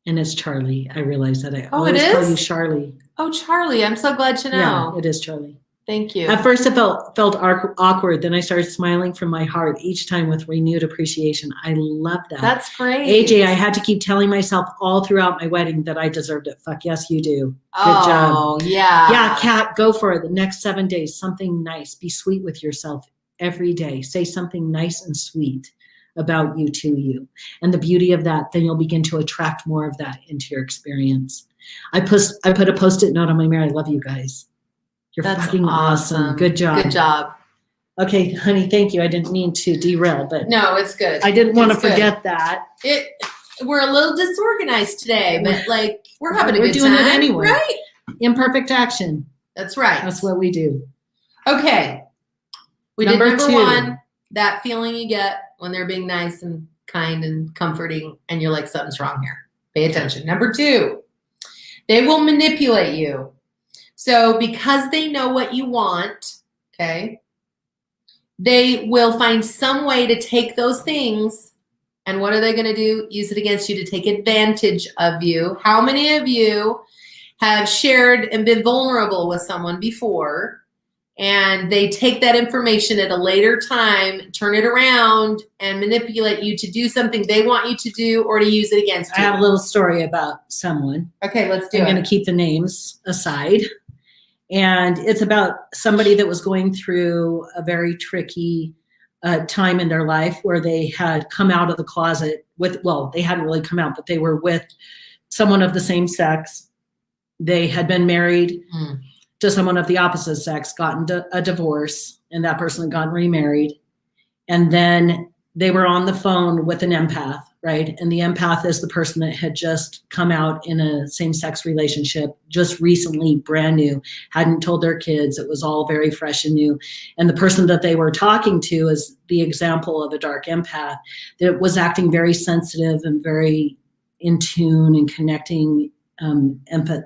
And it's Charlie. I realize that I always call you Charlie. Oh, Charlie. I'm so glad to know. Yeah, it is Charlie. Thank you. At first it felt awkward. Then I started smiling from my heart each time with renewed appreciation. I love that. That's great. AJ, I had to keep telling myself all throughout my wedding that I deserved it. Fuck yes, you do. Good job. Oh, yeah. Yeah, Kat, go for it. The next 7 days, something nice. Be sweet with yourself every day. Say something nice and sweet about you to you. And the beauty of that, then you'll begin to attract more of that into your experience. I put a Post-it note on my mirror. I love you guys. You're fucking awesome. Good job. Good job. Okay, honey, thank you. I didn't mean to derail, but no, it's good. I didn't want to forget that. We're a little disorganized today, but like we're having a good time. We're doing it anyway. Right? Imperfect action. That's right. That's what we do. Okay. We did Number number 2. 1, that feeling you get when they're being nice and kind and comforting and you're like, something's wrong here. Pay attention. Number 2, they will manipulate you. So because they know what you want, okay, they will find some way to take those things, and what are they going to do? Use it against you to take advantage of you. How many of you have shared and been vulnerable with someone before, and they take that information at a later time, turn it around, and manipulate you to do something they want you to do or to use it against you? I have a little story about someone. Okay, let's do it. I'm going to keep the names aside. And it's about somebody that was going through a very tricky time in their life where they had come out of the closet they hadn't really come out, but they were with someone of the same sex. They had been married to someone of the opposite sex, gotten a divorce, and that person had gotten remarried. And then they were on the phone with an empath, right? And the empath is the person that had just come out in a same-sex relationship, just recently, brand new, hadn't told their kids. It was all very fresh and new. And the person that they were talking to is the example of a dark empath that was acting very sensitive and very in tune and connecting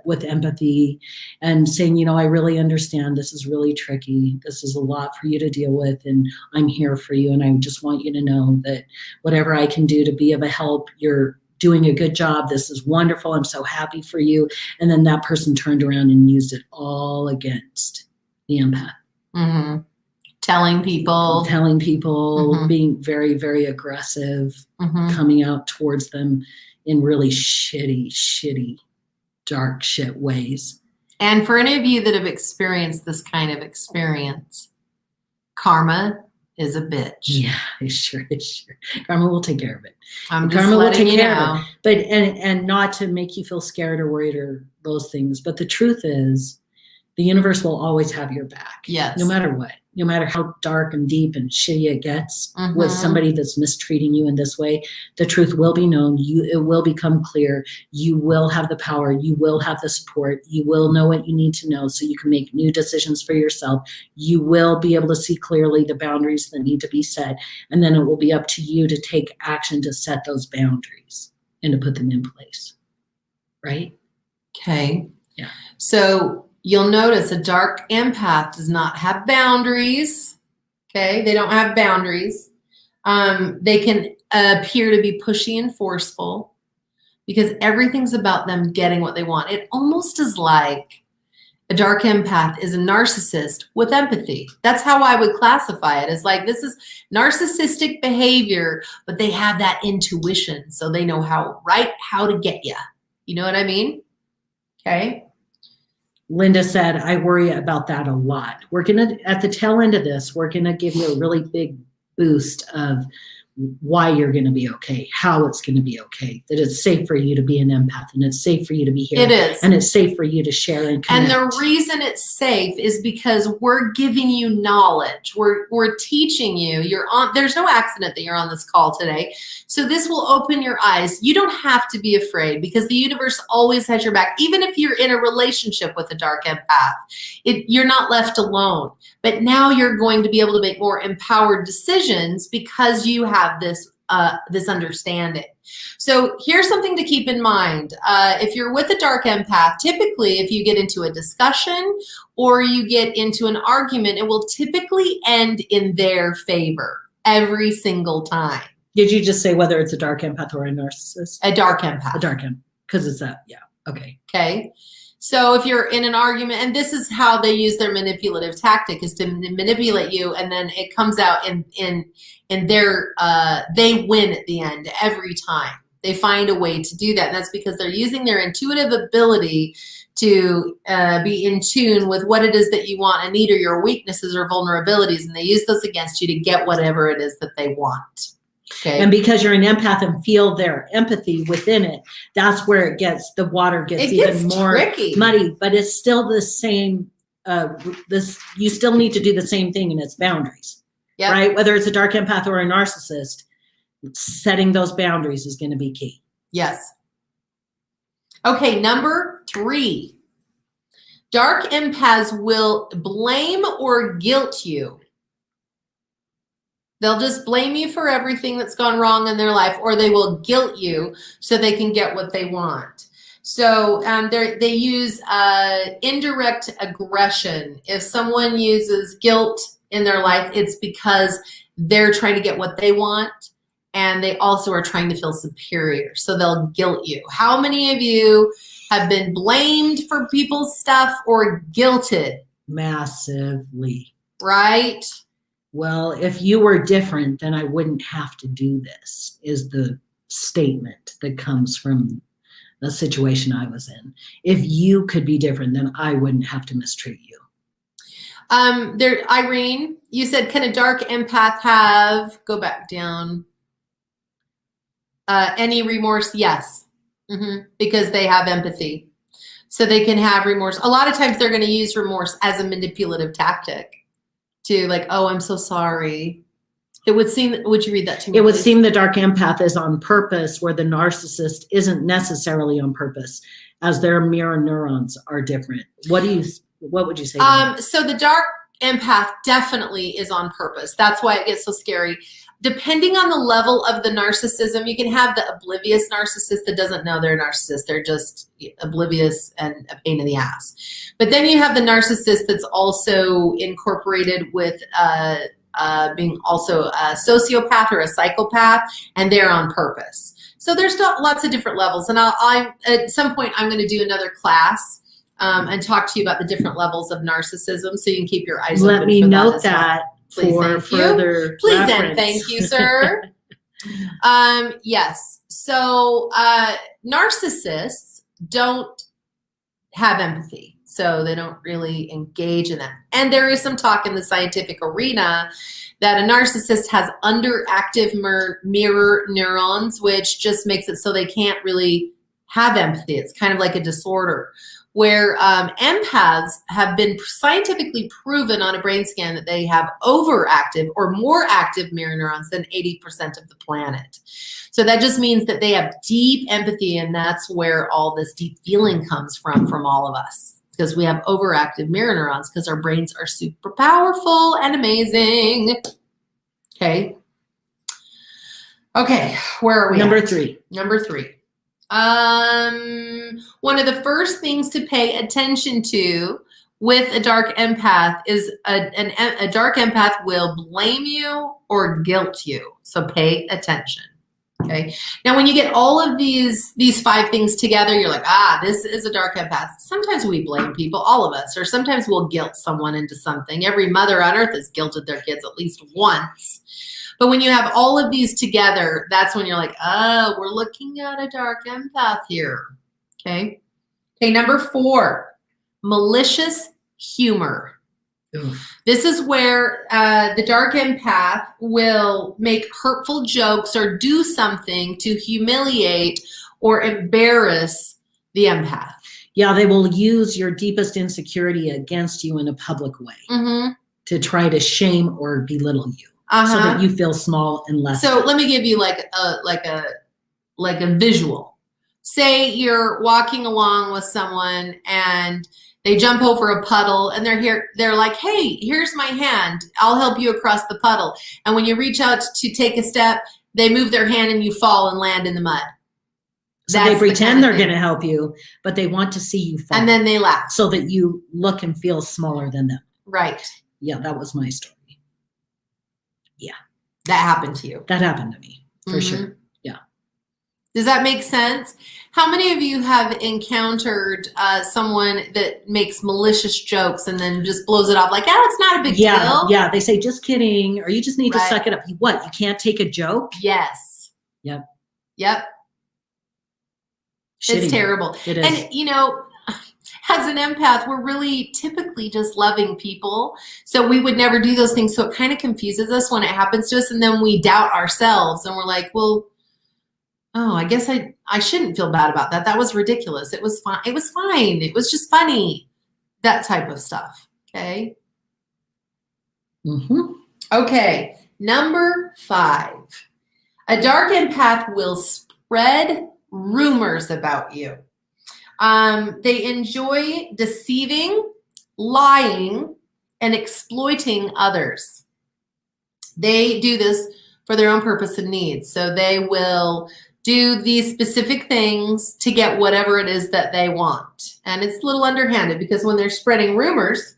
with empathy and saying, I really understand this is really tricky. This is a lot for you to deal with, and I'm here for you. And I just want you to know that whatever I can do to be of a help, you're doing a good job. This is wonderful. I'm so happy for you. And then that person turned around and used it all against the empath. Mm-hmm. Telling people, mm-hmm. being very, very aggressive, mm-hmm. coming out towards them in really shitty, dark shit ways. And for any of you that have experienced this kind of experience, karma is a bitch. Yeah, it sure. Karma will take care of it. I'm just karma letting will take care of it. But and not to make you feel scared or worried or those things. But the truth is, the universe will always have your back. Yes. No matter what. No matter how dark and deep and shitty it gets mm-hmm. with somebody that's mistreating you in this way, the truth will be known. It will become clear. You will have the power. You will have the support. You will know what you need to know so you can make new decisions for yourself. You will be able to see clearly the boundaries that need to be set. And then it will be up to you to take action to set those boundaries and to put them in place. Right? Okay. Yeah. So you'll notice a dark empath does not have boundaries. Okay, they don't have boundaries. They can appear to be pushy and forceful because everything's about them getting what they want. It almost is like a dark empath is a narcissist with empathy. That's how I would classify it. It's like this is narcissistic behavior, but they have that intuition, so they know how to get you. You know what I mean? Okay. Linda said, I worry about that a lot. We're going to, at the tail end of this, we're going to give you a really big boost of why you're going to be okay, how it's going to be okay, that it's safe for you to be an empath and it's safe for you to be here. It is. And it's safe for you to share and connect. And the reason it's safe is because we're giving you knowledge. We're teaching you. There's no accident that you're on this call today. So this will open your eyes. You don't have to be afraid because the universe always has your back. Even if you're in a relationship with a dark empath, you're not left alone. But now you're going to be able to make more empowered decisions because you have this understanding. So here's something to keep in mind. If you're with a dark empath, typically if you get into a discussion or you get into an argument, it will typically end in their favor every single time. Did you just say whether it's a dark empath or a narcissist? A dark empath. A dark empath, because it's that, yeah, okay. Okay. So if you're in an argument, and this is how they use their manipulative tactic, is to manipulate you, and then it comes out in their, they win at the end every time. They find a way to do that, and that's because they're using their intuitive ability to be in tune with what it is that you want and need, or your weaknesses or vulnerabilities, and they use those against you to get whatever it is that they want. Okay. And because you're an empath and feel their empathy within it, that's where the water gets even more tricky. Muddy, but it's still the same, you still need to do the same thing in its boundaries, yep. Right? Whether it's a dark empath or a narcissist, setting those boundaries is going to be key. Yes. Okay, number 3. Dark empaths will blame or guilt you. They'll just blame you for everything that's gone wrong in their life, or they will guilt you so they can get what they want. So they use indirect aggression. If someone uses guilt in their life, it's because they're trying to get what they want, and they also are trying to feel superior. So they'll guilt you. How many of you have been blamed for people's stuff or guilted? Massively. Right? Well, if you were different, then I wouldn't have to do this, is the statement that comes from the situation I was in. If you could be different, then I wouldn't have to mistreat you. Irene, you said, can a dark empath go back down, any remorse? Yes, because they have empathy. So they can have remorse. A lot of times they're going to use remorse as a manipulative tactic. To like, oh, I'm so sorry. It would seem, would you read that to me? It would seem the dark empath is on purpose, where the narcissist isn't necessarily on purpose, as their mirror neurons are different. What would you say? So the dark empath definitely is on purpose. That's why it gets so scary. Depending on the level of the narcissism, you can have the oblivious narcissist that doesn't know they're a narcissist. They're just oblivious and a pain in the ass. But then you have the narcissist that's also incorporated with being also a sociopath or a psychopath, and they're on purpose. So there's lots of different levels, and I at some point I'm going to do another class and talk to you about the different levels of narcissism, so you can keep your eyes open. Let me note that Please, for further Please reference. and thank you, sir. Yes. So narcissists don't have empathy, so they don't really engage in that. And there is some talk in the scientific arena that a narcissist has underactive mirror neurons, which just makes it so they can't really have empathy. It's kind of like a disorder. Where empaths have been scientifically proven on a brain scan that they have overactive or more active mirror neurons than 80% of the planet. So that just means that they have deep empathy, and that's where all this deep feeling comes from all of us, because we have overactive mirror neurons because our brains are super powerful and amazing. Okay. Okay, where are we? Number 3. Number 3. One of the first things to pay attention to with a dark empath is a dark empath will blame you or guilt you. So pay attention. Okay. Now, when you get all of these 5 things together, you're like, this is a dark empath. Sometimes we blame people, all of us, or sometimes we'll guilt someone into something. Every mother on earth has guilted their kids at least once. But when you have all of these together, that's when you're like, we're looking at a dark empath here. Okay. Okay. Number 4, malicious humor. Oof. This is where the dark empath will make hurtful jokes or do something to humiliate or embarrass the empath. Yeah, they will use your deepest insecurity against you in a public way to try to shame or belittle you. So that you feel small and less. So let me give you like a visual. Say you're walking along with someone and they jump over a puddle and they're like, hey, here's my hand. I'll help you across the puddle. And when you reach out to take a step, they move their hand and you fall and land in the mud. So they pretend they're going to help you, but they want to see you fall. And then they laugh. So that you look and feel smaller than them. Right. Yeah, that was my story. Yeah. That happened to you. That happened to me, for sure. Yeah. Does that make sense? How many of you have encountered someone that makes malicious jokes and then just blows it off like, it's not a big deal? Yeah, they say, just kidding, or you just need to suck it up. What, you can't take a joke? Yes. Yep. It's terrible. It is. And, as an empath, we're really typically just loving people. So we would never do those things. So it kind of confuses us when it happens to us. And then we doubt ourselves and we're like, well, I guess I shouldn't feel bad about that. That was ridiculous. It was fine. It was fine. It was just funny. That type of stuff. Okay. Okay. Number 5, a dark empath will spread rumors about you. They enjoy deceiving, lying, and exploiting others. They do this for their own purpose and needs. So they will do these specific things to get whatever it is that they want. And it's a little underhanded because when they're spreading rumors,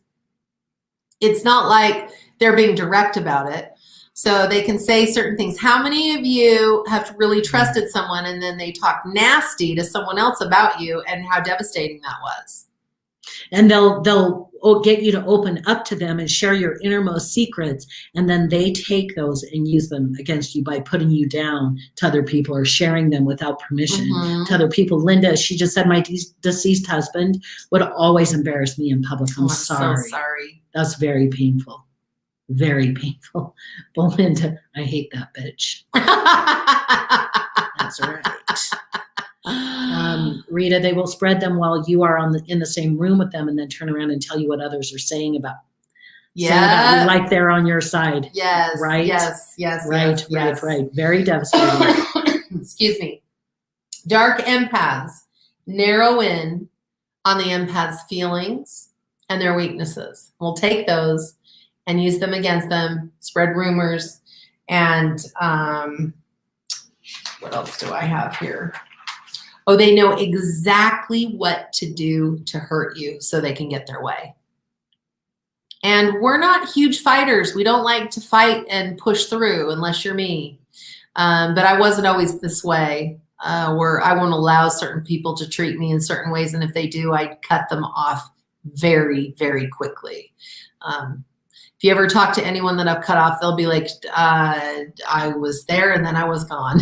it's not like they're being direct about it. So they can say certain things. How many of you have really trusted someone and then they talk nasty to someone else about you and how devastating that was? And they'll get you to open up to them and share your innermost secrets, and then they take those and use them against you by putting you down to other people or sharing them without permission to other people. Linda, she just said, my deceased husband would always embarrass me in public. I'm sorry. So sorry. That's very painful. Very painful. But Linda, I hate that bitch. That's right. Rita, they will spread them while you are in the same room with them and then turn around and tell you what others are saying about you, like they're on your side. Yes. Right? Yes. Right. Very devastating. Excuse me. Dark empaths narrow in on the empath's feelings and their weaknesses. We'll take those and use them against them, spread rumors, and what else do I have here? Oh, they know exactly what to do to hurt you so they can get their way. And we're not huge fighters. We don't like to fight and push through unless you're me. But I wasn't always this way, where I won't allow certain people to treat me in certain ways. And if they do, I cut them off very, very quickly. If you ever talk to anyone that I've cut off, they'll be like, I was there and then I was gone.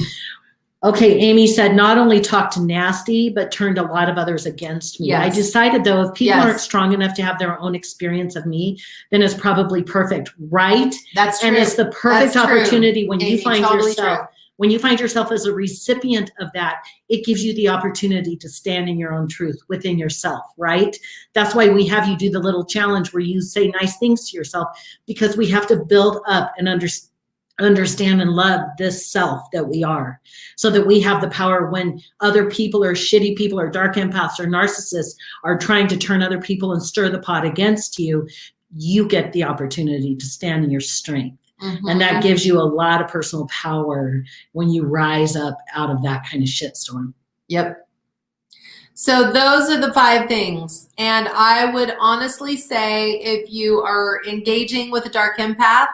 Okay, Amy said, not only talked nasty, but turned a lot of others against me. Yes. I decided, though, if people Yes. aren't strong enough to have their own experience of me, then it's probably perfect, right? That's true. And it's the perfect That's true. opportunity when Amy, you find totally yourself, true. when you find yourself as a recipient of that, it gives you the opportunity to stand in your own truth within yourself, right? That's why we have you do the little challenge where you say nice things to yourself, because we have to build up and understand and love this self that we are, so that we have the power when other people or shitty people or dark empaths or narcissists are trying to turn other people and stir the pot against you, you get the opportunity to stand in your strength. Mm-hmm. And that gives you a lot of personal power when you rise up out of that kind of shitstorm. Yep. So those are the 5 things. And I would honestly say, if you are engaging with a dark empath,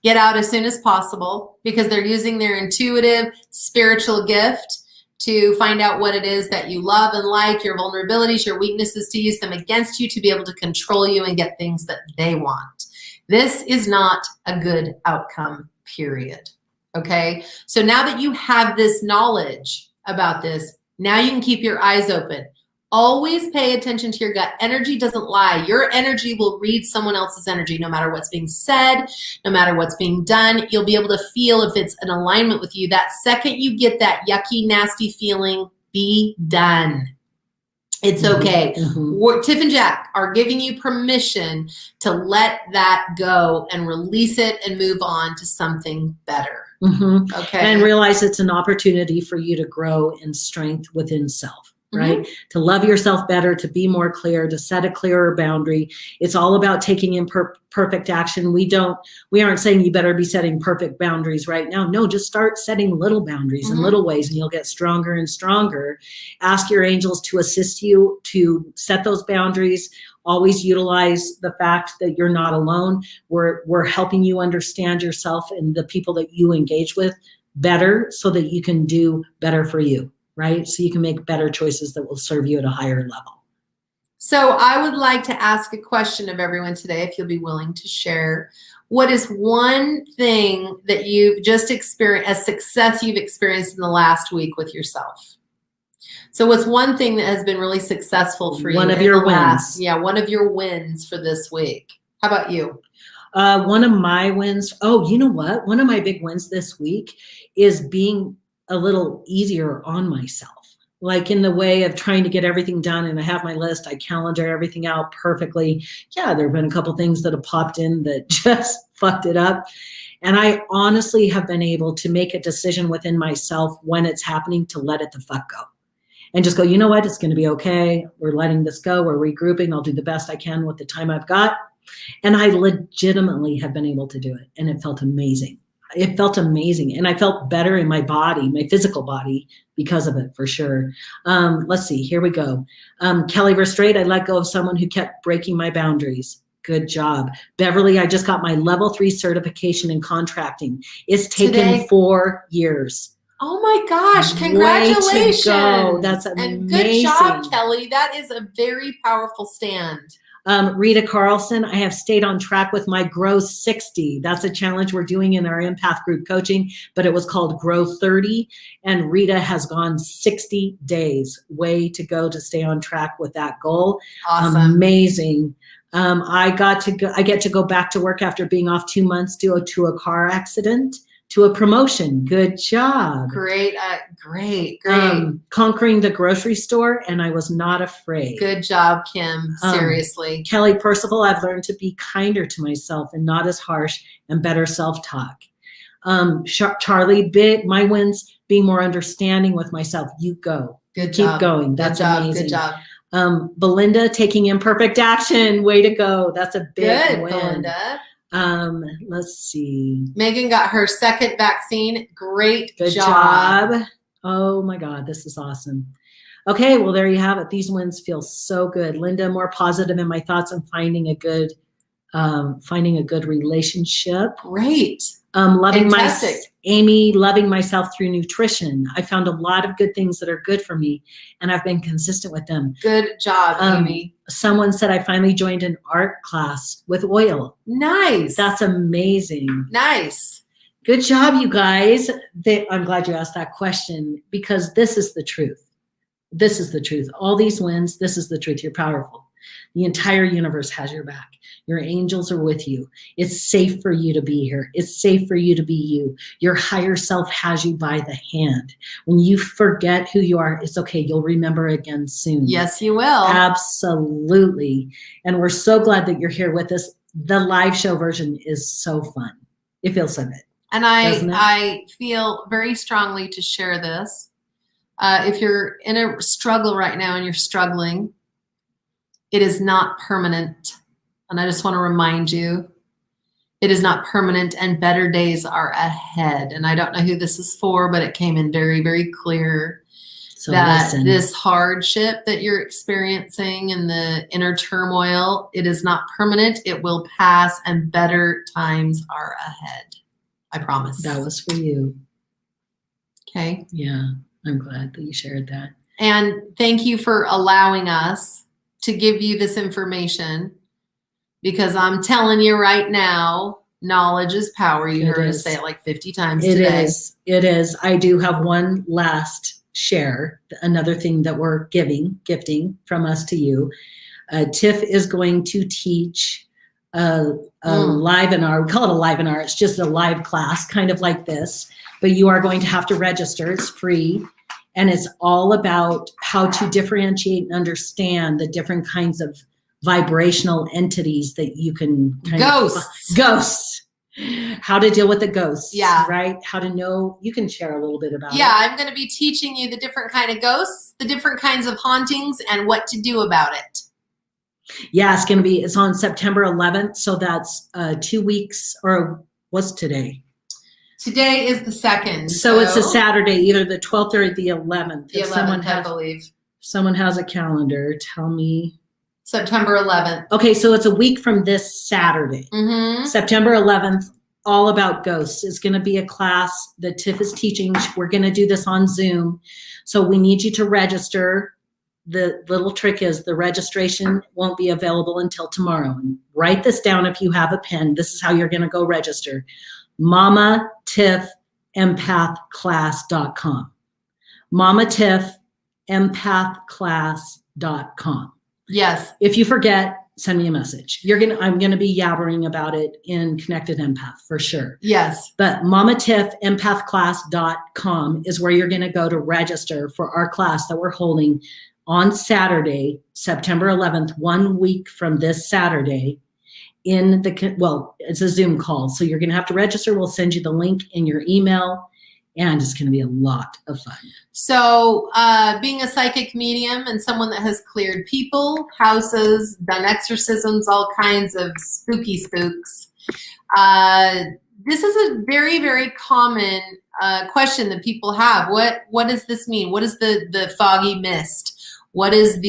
get out as soon as possible, because they're using their intuitive spiritual gift to find out what it is that you love and like, your vulnerabilities, your weaknesses, to use them against you, to be able to control you and get things that they want. This is not a good outcome, period. Okay? So now that you have this knowledge about this, now you can keep your eyes open. Always pay attention to your gut. Energy doesn't lie. Your energy will read someone else's energy, no matter what's being said, no matter what's being done. You'll be able to feel if it's in alignment with you. That second you get that yucky, nasty feeling, be done. It's okay. Mm-hmm. Tiff and Jack are giving you permission to let that go and release it and move on to something better. Mm-hmm. Okay. And realize it's an opportunity for you to grow in strength within self. Right? Mm-hmm. To love yourself better, to be more clear, to set a clearer boundary. It's all about taking imperfect action. We aren't saying you better be setting perfect boundaries right now. No, just start setting little boundaries in little ways, and you'll get stronger and stronger. Ask your angels to assist you to set those boundaries. Always utilize the fact that you're not alone. We're helping you understand yourself and the people that you engage with better, so that you can do better for you. Right? So you can make better choices that will serve you at a higher level. So I would like to ask a question of everyone today, if you'll be willing to share. What is one thing that you've just experienced, a success you've experienced in the last week with yourself? So what's one thing that has been really successful for you? One of your wins. One of your wins for this week. How about you? One of my wins. Oh, you know what? One of my big wins this week is being a little easier on myself, like in the way of trying to get everything done. And I have my list, I calendar everything out perfectly. Yeah, there have been a couple things that have popped in that just fucked it up. And I honestly have been able to make a decision within myself when it's happening to let it the fuck go. And just go, you know what? It's going to be okay. We're letting this go. We're regrouping. I'll do the best I can with the time I've got. And I legitimately have been able to do it. And it felt amazing. It felt amazing. And I felt better in my body, my physical body, because of it, for sure. Let's see. Here we go. Kelly Verstrate, I let go of someone who kept breaking my boundaries. Good job. Beverly, I just got my level 3 certification in contracting. It's taken 4 years. Oh my gosh, congratulations. Way to go. That's amazing. And good job, Kelly. That is a very powerful stand. Rita Carlson, I have stayed on track with my Grow 60. That's a challenge we're doing in our empath group coaching, but it was called Grow 30. And Rita has gone 60 days. Way to go to stay on track with that goal. Awesome. Amazing. I get to go back to work after being off 2 months due to a car accident, to a promotion. Good job. Great. Conquering the grocery store, and I was not afraid. Good job, Kim. Seriously. Kelly Percival, I've learned to be kinder to myself and not as harsh, and better self-talk. Charlie, my wins, being more understanding with myself. You go. Good job. Keep going. That's amazing. Good job. Belinda, taking imperfect action. Way to go. That's a big win. Belinda. Let's see. Megan got her second vaccine. Great Good job. Oh my God, this is awesome. Okay, well, there you have it. These wins feel so good. Linda, more positive in my thoughts and finding a good finding a good relationship. Great. Loving Fantastic. Amy, loving myself through nutrition. I found a lot of good things that are good for me, and I've been consistent with them. Good job, Amy. Someone said I finally joined an art class with oil. Nice. That's amazing. Nice. Good job, you guys. I'm glad you asked that question, because this is the truth. This is the truth. All these wins, this is the truth. You're powerful. The entire universe has your back. Your angels are with you. It's safe for you to be here. It's safe for you to be you. Your higher self has you by the hand. When you forget who you are, it's okay. You'll remember again soon. Yes, you will. Absolutely. And we're so glad that you're here with us. The live show version is so fun. It feels so good. And I feel very strongly to share this. If you're in a struggle right now and you're struggling, it is not permanent. And I just want to remind you, it is not permanent, and better days are ahead. And I don't know who this is for, but it came in very, very clear that this hardship that you're experiencing and the inner turmoil, it is not permanent. It will pass, and better times are ahead. I promise. That was for you. Okay. Yeah, I'm glad that you shared that. And thank you for allowing us to give you this information, because I'm telling you right now, knowledge is power. You heard us say it like 50 times today. It is. I do have one last share, another thing that we're gifting from us to you. Tiff is going to teach a live-inar. We call it a live-inar. It's just a live class, kind of like this, but you are going to have to register. It's free. And it's all about how to differentiate and understand the different kinds of vibrational entities that you can ghosts, how to deal with the ghosts. Yeah. Right. How to know. You can share a little bit about it. Yeah. I'm going to be teaching you the different kind of ghosts, the different kinds of hauntings, and what to do about it. Yeah. It's on September 11th. So that's 2 weeks, or what's today? Today is the 2nd. So it's a Saturday, either the 12th or the 11th. The 11th, I believe. Someone has a calendar. Tell me. September 11th. Okay, so it's a week from this Saturday. Mm-hmm. September 11th, all about ghosts. It's going to be a class that Tiff is teaching. We're going to do this on Zoom. So we need you to register. The little trick is the registration won't be available until tomorrow. And write this down if you have a pen. This is how you're going to go register. MamaTiffEmpathClass.com. MamaTiffEmpathClass.com. Yes. If you forget, send me a message. I'm gonna be yabbering about it in Connected Empath for sure. Yes. But MamaTiffEmpathClass.com is where you're gonna go to register for our class that we're holding on Saturday, September 11th, 1 week from this Saturday. It's a Zoom call, so you're gonna have to register. We'll send you the link in your email, and it's gonna be a lot of fun. So being a psychic medium and someone that has cleared people, houses, done exorcisms, all kinds of spooky spooks, this is a very, very common question that people have. What does this mean? What is the foggy mist? What is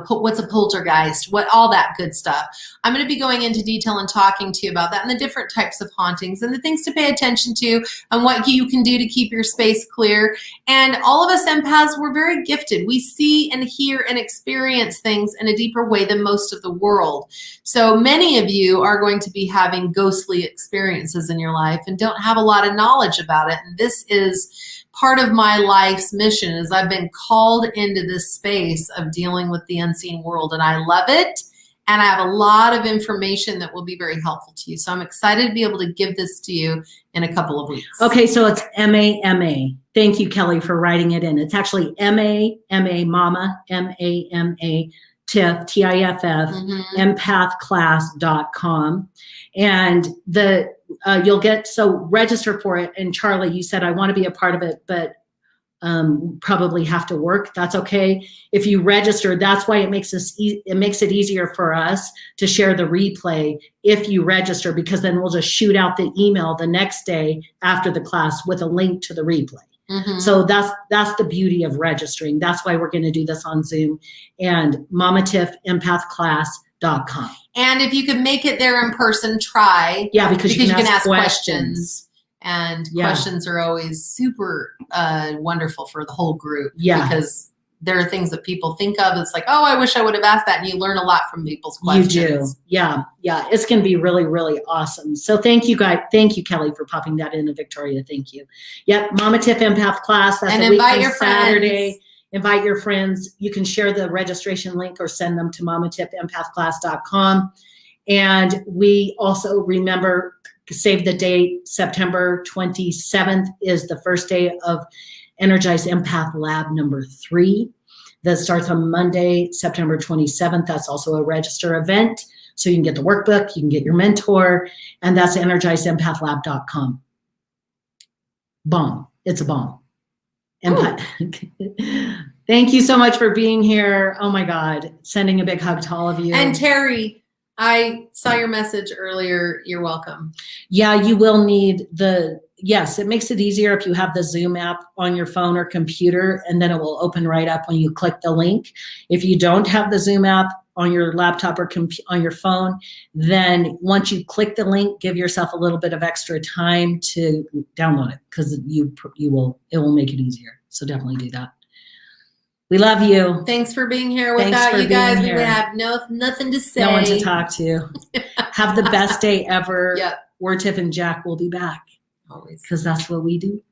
what's a poltergeist? All that good stuff. I'm going to be going into detail and talking to you about that and the different types of hauntings and the things to pay attention to and what you can do to keep your space clear. And all of us empaths, we're very gifted. We see and hear and experience things in a deeper way than most of the world. So many of you are going to be having ghostly experiences in your life and don't have a lot of knowledge about it. And this is part of my life's mission, is I've been called into this space of dealing with the unseen world, and I love it. And I have a lot of information that will be very helpful to you. So I'm excited to be able to give this to you in a couple of weeks. Okay, so it's MAMA. Thank you, Kelly, for writing it in. It's actually MAMA, Mama, MAMA, Tiff, TIFF, empathclass.com. And you'll get, so register for it. And Charlie, you said, I want to be a part of it, but probably have to work. That's okay. If you register, that's why it makes it easier for us to share the replay if you register, because then we'll just shoot out the email the next day after the class with a link to the replay. Mm-hmm. So that's the beauty of registering. That's why we're going to do this on Zoom. And MamaTiffEmpathClass.com And if you can make it there in person, try. Yeah, because you can ask questions. And questions are always super wonderful for the whole group. Yeah. Because there are things that people think of. It's like, oh, I wish I would have asked that. And you learn a lot from people's questions. You do. Yeah. Yeah. It's going to be really, really awesome. So thank you, guys. Thank you, Kelly, for popping that in. Victoria, thank you. Yep. Mama Tiff Empath class. That's a week on Saturday. Friends. Invite your friends. You can share the registration link or send them to mamatiffempathclass.com. And we also remember, save the date, September 27th is the first day of Energized Empath Lab number 3. That starts on Monday, September 27th. That's also a register event. So you can get the workbook, you can get your mentor, and that's energizedempaathlab.com. Bomb. It's a bomb. Empath. Thank you so much for being here. Oh my God. Sending a big hug to all of you. And Terry, I saw your message earlier. You're welcome. Yeah, you will need yes, it makes it easier if you have the Zoom app on your phone or computer, and then it will open right up when you click the link. If you don't have the Zoom app on your laptop or on your phone, then once you click the link, give yourself a little bit of extra time to download it, because it will make it easier. So definitely do that. We love you. Thanks for being here. Without you guys, we would have nothing to say. No one to talk to. Have the best day ever. Yep. Tiff and Jack will be back. Always. Because that's what we do.